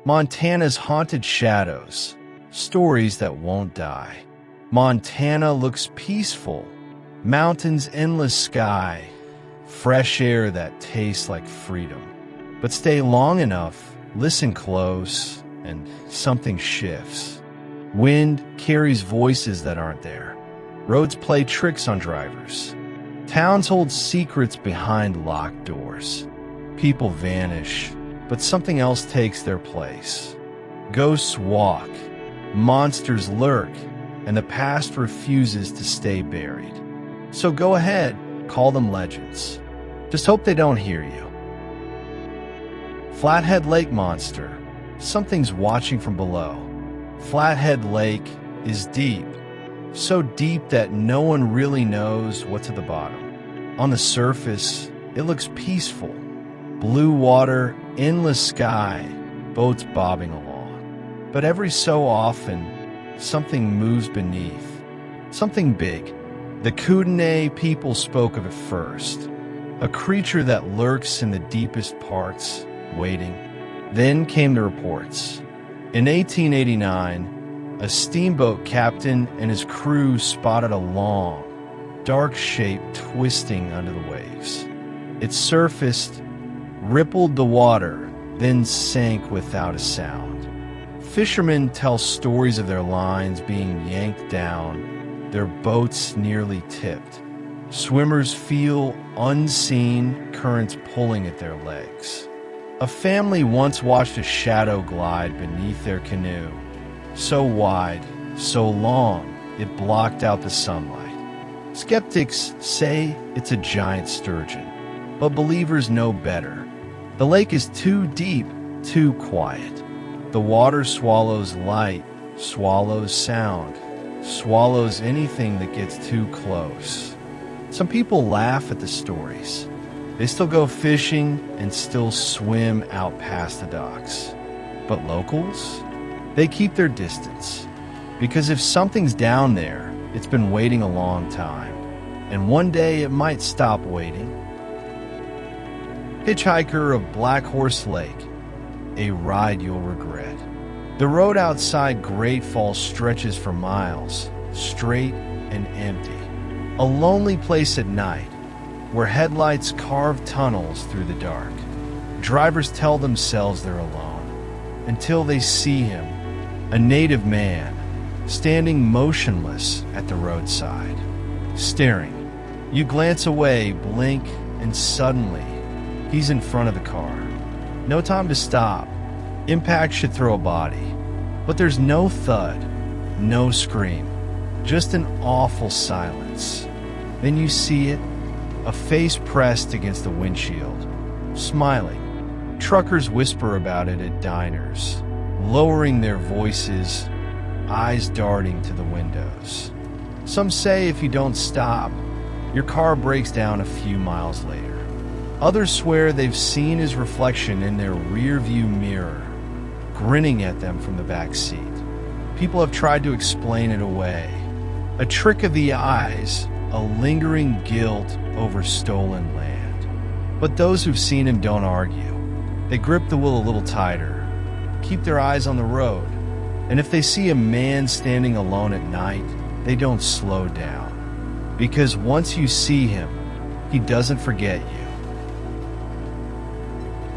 Montana's haunted shadows, stories that won't die. Montana looks peaceful, mountains, endless sky, fresh air that tastes like freedom. But stay long enough, listen close, and something shifts. Wind carries voices that aren't there. Roads play tricks on drivers. Towns hold secrets behind locked doors. People vanish, but something else takes their place. Ghosts walk, monsters lurk, and the past refuses to stay buried. So go ahead, call them legends. Just hope they don't hear you. Flathead Lake Monster. Something's watching from below. Flathead Lake is deep, so deep that no one really knows what's at the bottom. On the surface, it looks peaceful. Blue water, endless sky, boats bobbing along. But every so often, something moves beneath. Something big. The Kootenai people spoke of it first. A creature that lurks in the deepest parts, waiting. Then came the reports. In 1889, a steamboat captain and his crew spotted a long, dark shape twisting under the waves. It surfaced, rippled the water, then sank without a sound. Fishermen tell stories of their lines being yanked down, their boats nearly tipped. Swimmers feel unseen currents pulling at their legs. A family once watched a shadow glide beneath their canoe, so wide, so long, it blocked out the sunlight. Skeptics say it's a giant sturgeon, but believers know better. The lake is too deep, too quiet. The water swallows light, swallows sound, swallows anything that gets too close. Some people laugh at the stories. They still go fishing and still swim out past the docks. But locals? They keep their distance. Because if something's down there, it's been waiting a long time. And one day it might stop waiting. Hitchhiker of Black Horse Lake. A ride you'll regret. The road outside Great Falls stretches for miles, straight and empty. A lonely place at night, where headlights carve tunnels through the dark. Drivers tell themselves they're alone, until they see him, a native man, standing motionless at the roadside, staring. You glance away, blink, and suddenly, he's in front of the car. No time to stop. Impact should throw a body. But there's no thud, no scream, just an awful silence. Then you see it, a face pressed against the windshield, smiling. Truckers whisper about it at diners, lowering their voices, eyes darting to the windows. Some say if you don't stop, your car breaks down a few miles later. Others swear they've seen his reflection in their rear-view mirror, grinning at them from the back seat. People have tried to explain it away. A trick of the eyes, a lingering guilt over stolen land. But those who've seen him don't argue. They grip the wheel a little tighter, keep their eyes on the road, and if they see a man standing alone at night, they don't slow down. Because once you see him, he doesn't forget you.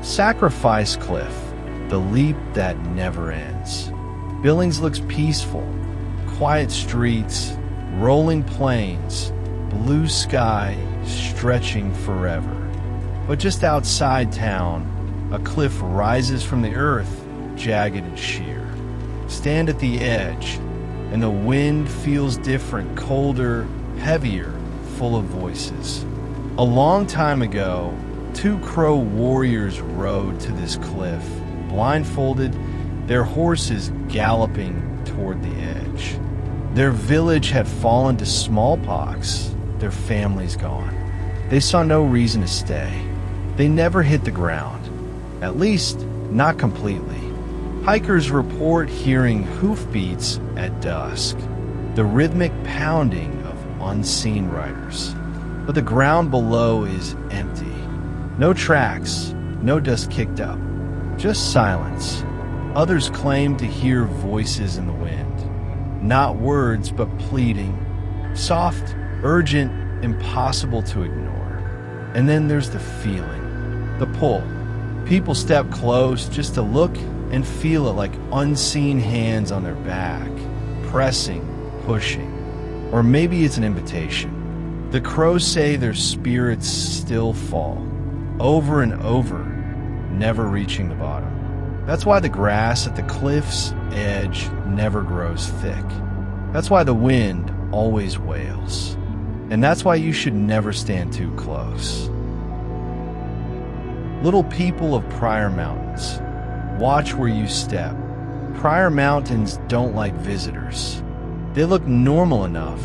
Sacrifice Cliff, the leap that never ends. Billings looks peaceful. Quiet streets, rolling plains, blue sky stretching forever. But just outside town, a cliff rises from the earth, jagged and sheer. Stand at the edge, and the wind feels different, colder, heavier, full of voices. A long time ago, 2 Crow warriors rode to this cliff, blindfolded, their horses galloping toward the edge. Their village had fallen to smallpox, their families gone. They saw no reason to stay. They never hit the ground, at least not completely. Hikers report hearing hoofbeats at dusk, the rhythmic pounding of unseen riders. But the ground below is empty. No tracks, no dust kicked up, just silence. Others claim to hear voices in the wind. Not words, but pleading. Soft, urgent, impossible to ignore. And then there's the feeling, the pull. People step close just to look and feel it, like unseen hands on their back, pressing, pushing. Or maybe it's an invitation. The crows say their spirits still fall, over and over, never reaching the bottom. That's why the grass at the cliff's edge never grows thick. That's why the wind always wails. And that's why you should never stand too close. Little people of Pryor Mountains, watch where you step. Pryor Mountains don't like visitors. They look normal enough.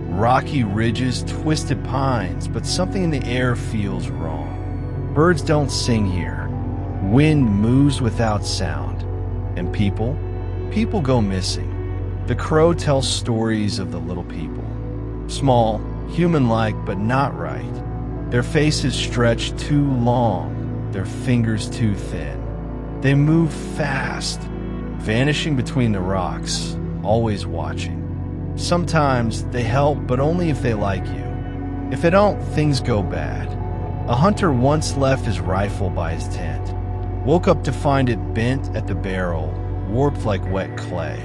Rocky ridges, twisted pines, but something in the air feels wrong. Birds don't sing here. Wind moves without sound. And people go missing. The crow tells stories of the little people. Small, human-like, but not right. Their faces stretch too long, their fingers too thin. They move fast, vanishing between the rocks, always watching. Sometimes they help, but only if they like you. If they don't, things go bad. A hunter once left his rifle by his tent. Woke up to find it bent at the barrel, warped like wet clay.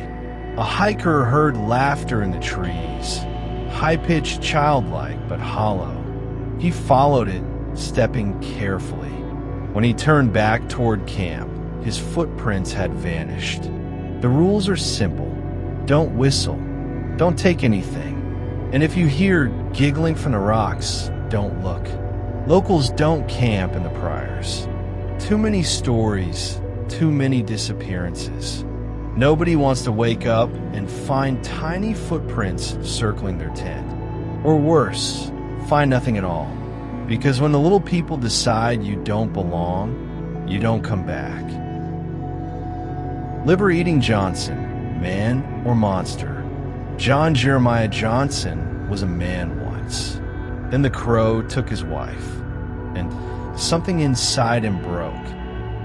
A hiker heard laughter in the trees, high-pitched, childlike, but hollow. He followed it, stepping carefully. When he turned back toward camp, his footprints had vanished. The rules are simple. Don't whistle. Don't take anything. And if you hear giggling from the rocks, don't look. Locals don't camp in the Pryors. Too many stories, too many disappearances. Nobody wants to wake up and find tiny footprints circling their tent. Or worse, find nothing at all. Because when the little people decide you don't belong, you don't come back. Liver-eating Johnson, man or monster? John Jeremiah Johnson was a man once. Then the crow took his wife, and something inside him broke.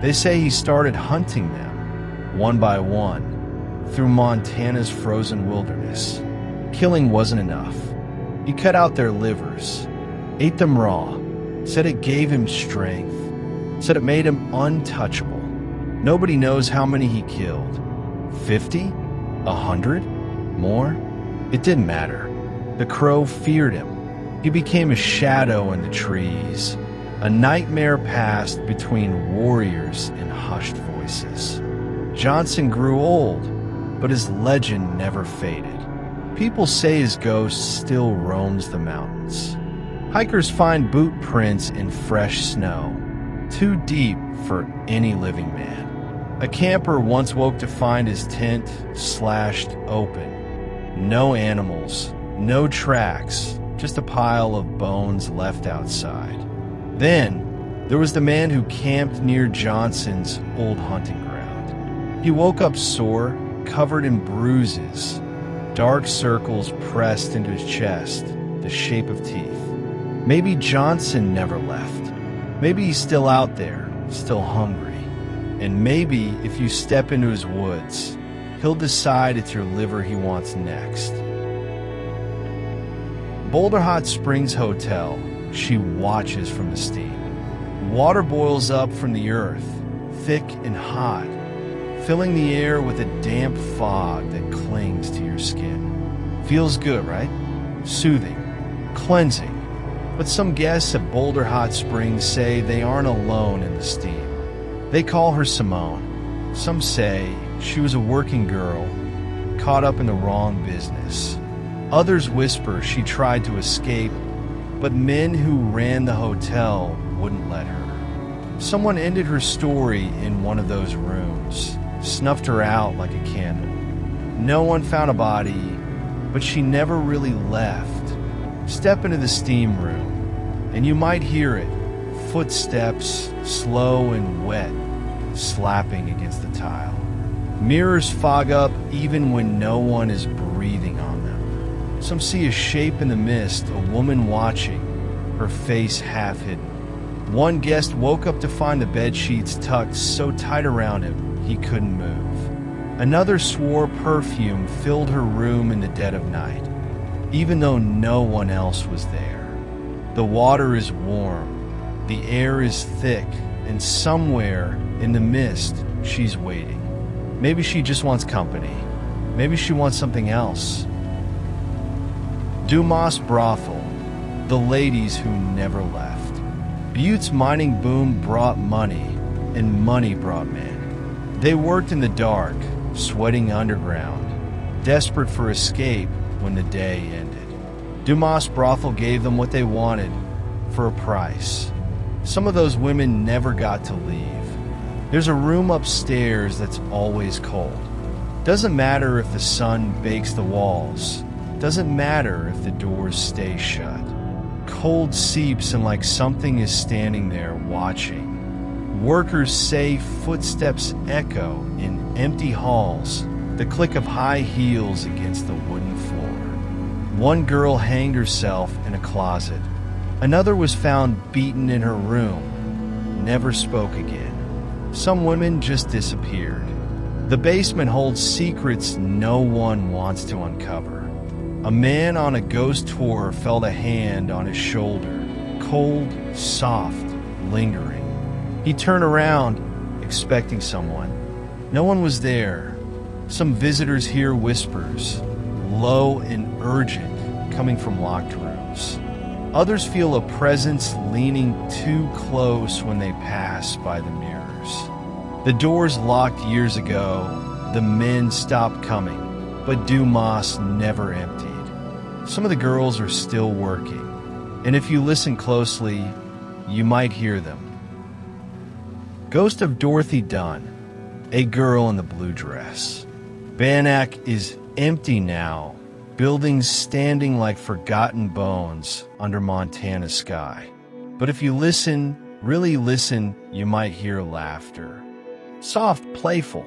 They say he started hunting them, one by one, through Montana's frozen wilderness. Killing wasn't enough. He cut out their livers, ate them raw, said it gave him strength, said it made him untouchable. Nobody knows how many he killed. 50? 100? More? It didn't matter. The crow feared him. He became a shadow in the trees. A nightmare passed between warriors and hushed voices. Johnson grew old, but his legend never faded. People say his ghost still roams the mountains. Hikers find boot prints in fresh snow, too deep for any living man. A camper once woke to find his tent slashed open. No animals, no tracks, just a pile of bones left outside. Then, there was the man who camped near Johnson's old hunting ground. He woke up sore, covered in bruises, dark circles pressed into his chest, the shape of teeth. Maybe Johnson never left. Maybe he's still out there, still hungry. And maybe if you step into his woods, he'll decide it's your liver he wants next. Boulder Hot Springs Hotel, she watches from the steam. Water boils up from the earth, thick and hot, filling the air with a damp fog that clings to your skin. Feels good, right? Soothing, cleansing. But some guests at Boulder Hot Springs say they aren't alone in the steam. They call her Simone. Some say she was a working girl, caught up in the wrong business. Others whisper she tried to escape, but men who ran the hotel wouldn't let her. Someone ended her story in one of those rooms, snuffed her out like a candle. No one found a body, but she never really left. Step into the steam room, and you might hear it, footsteps, slow and wet, slapping against the tile. Mirrors fog up even when no one is breathing on them. Some see a shape in the mist, a woman watching, her face half hidden. One guest woke up to find the bed sheets tucked so tight around him he couldn't move. Another swore perfume filled her room in the dead of night, even though no one else was there. The water is warm, the air is thick, and somewhere in the mist, she's waiting. Maybe she just wants company. Maybe she wants something else. Dumas Brothel, the ladies who never left. Butte's mining boom brought money, and money brought men. They worked in the dark, sweating underground, desperate for escape when the day ended. Dumas Brothel gave them what they wanted for a price. Some of those women never got to leave. There's a room upstairs that's always cold. Doesn't matter if the sun bakes the walls. Doesn't matter if the doors stay shut. Cold seeps and like something is standing there watching. Workers say footsteps echo in empty halls, the click of high heels against the wooden floor. One girl hanged herself in a closet. Another was found beaten in her room, never spoke again. Some women just disappeared. The basement holds secrets no one wants to uncover. A man on a ghost tour felt a hand on his shoulder, cold, soft, lingering. He turned around, expecting someone. No one was there. Some visitors hear whispers, low and urgent, coming from locked rooms. Others feel a presence leaning too close when they pass by the mirrors. The doors locked years ago, the men stopped coming, but Dumas never emptied. Some of the girls are still working, and if you listen closely, you might hear them. Ghost of Dorothy Dunn, a girl in the blue dress. Bannack is empty now, buildings standing like forgotten bones under Montana's sky. But if you listen, really listen, you might hear laughter. Soft, playful.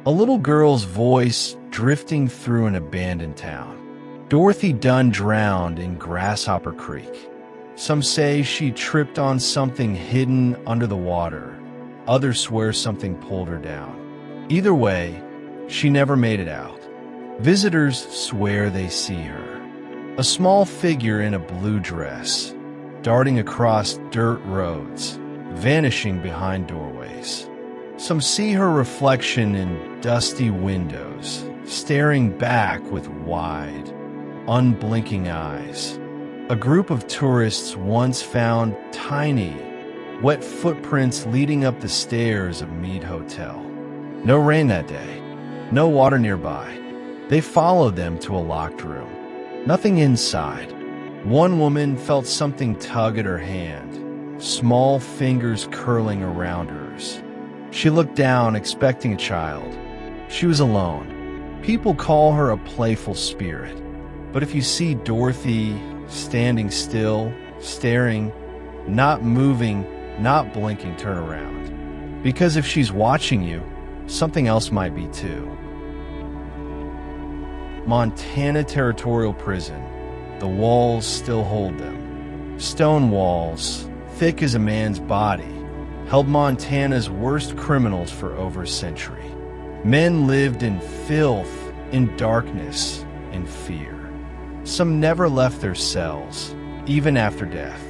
A little girl's voice drifting through an abandoned town. Dorothy Dunn drowned in Grasshopper Creek. Some say she tripped on something hidden under the water. Others swear something pulled her down. Either way, she never made it out. Visitors swear they see her. A small figure in a blue dress, darting across dirt roads, vanishing behind doorways. Some see her reflection in dusty windows, staring back with wide, unblinking eyes. A group of tourists once found tiny, wet footprints leading up the stairs of Mead Hotel. No rain that day, no water nearby. They followed them to a locked room. Nothing inside. One woman felt something tug at her hand, small fingers curling around hers. She looked down, expecting a child. She was alone. People call her a playful spirit. But if you see Dorothy standing still, staring, not moving, not blinking, turn around. Because if she's watching you, something else might be too. Montana Territorial Prison. The walls still hold them. Stone walls, thick as a man's body, held Montana's worst criminals for over a century. Men lived in filth, in darkness, in fear. Some never left their cells, even after death.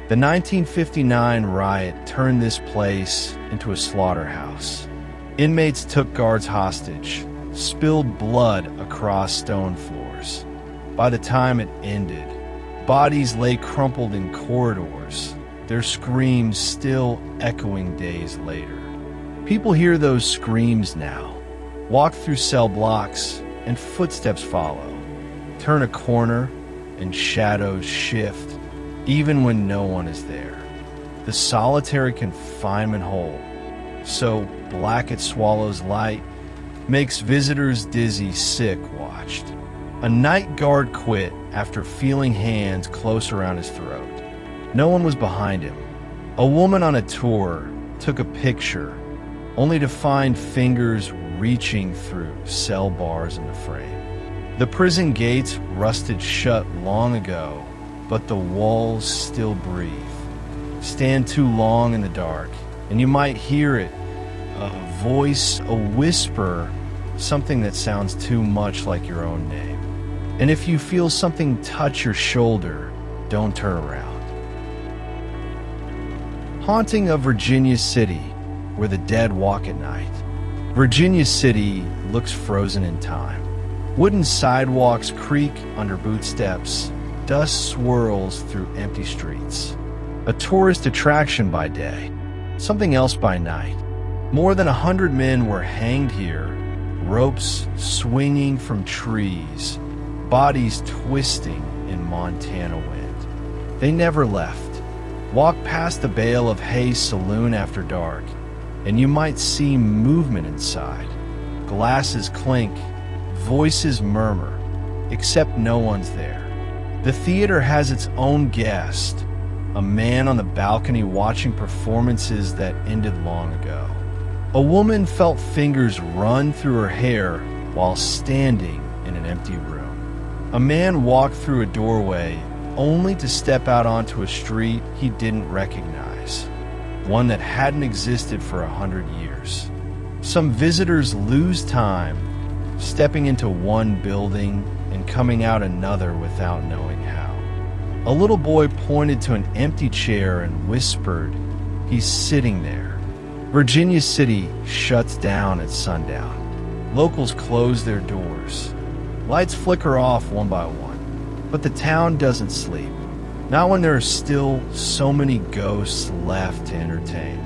The 1959 riot turned this place into a slaughterhouse. Inmates took guards hostage, spilled blood across stone floors. By the time it ended, bodies lay crumpled in corridors, their screams still echoing days later. People hear those screams now, walk through cell blocks, and footsteps follow. Turn a corner, and shadows shift, even when no one is there. The solitary confinement hole, so black it swallows light, makes visitors dizzy, sick watched. A night guard quit after feeling hands close around his throat. No one was behind him. A woman on a tour took a picture, only to find fingers reaching through cell bars in the frame. The prison gates rusted shut long ago, but the walls still breathe. stand too long in the dark, and you might hear it, a voice, a whisper, something that sounds too much like your own name. And if you feel something touch your shoulder, don't turn around. Haunting of Virginia City, where the dead walk at night. Virginia City looks frozen in time. Wooden sidewalks creak under boot steps. Dust swirls through empty streets. A tourist attraction by day, something else by night. More than 100 men were hanged here, ropes swinging from trees, bodies twisting in Montana wind. They never left. Walk past the Bale of Hay saloon after dark, and you might see movement inside. Glasses clink, voices murmur, except no one's there. The theater has its own guest, a man on the balcony watching performances that ended long ago. A woman felt fingers run through her hair while standing in an empty room. A man walked through a doorway only to step out onto a street he didn't recognize, one that hadn't existed for 100 years. Some visitors lose time, stepping into one building and coming out another without knowing how. A little boy pointed to an empty chair and whispered, "He's sitting there." Virginia City shuts down at sundown. Locals close their doors. Lights flicker off one by one, but the town doesn't sleep. Not when there are still so many ghosts left to entertain.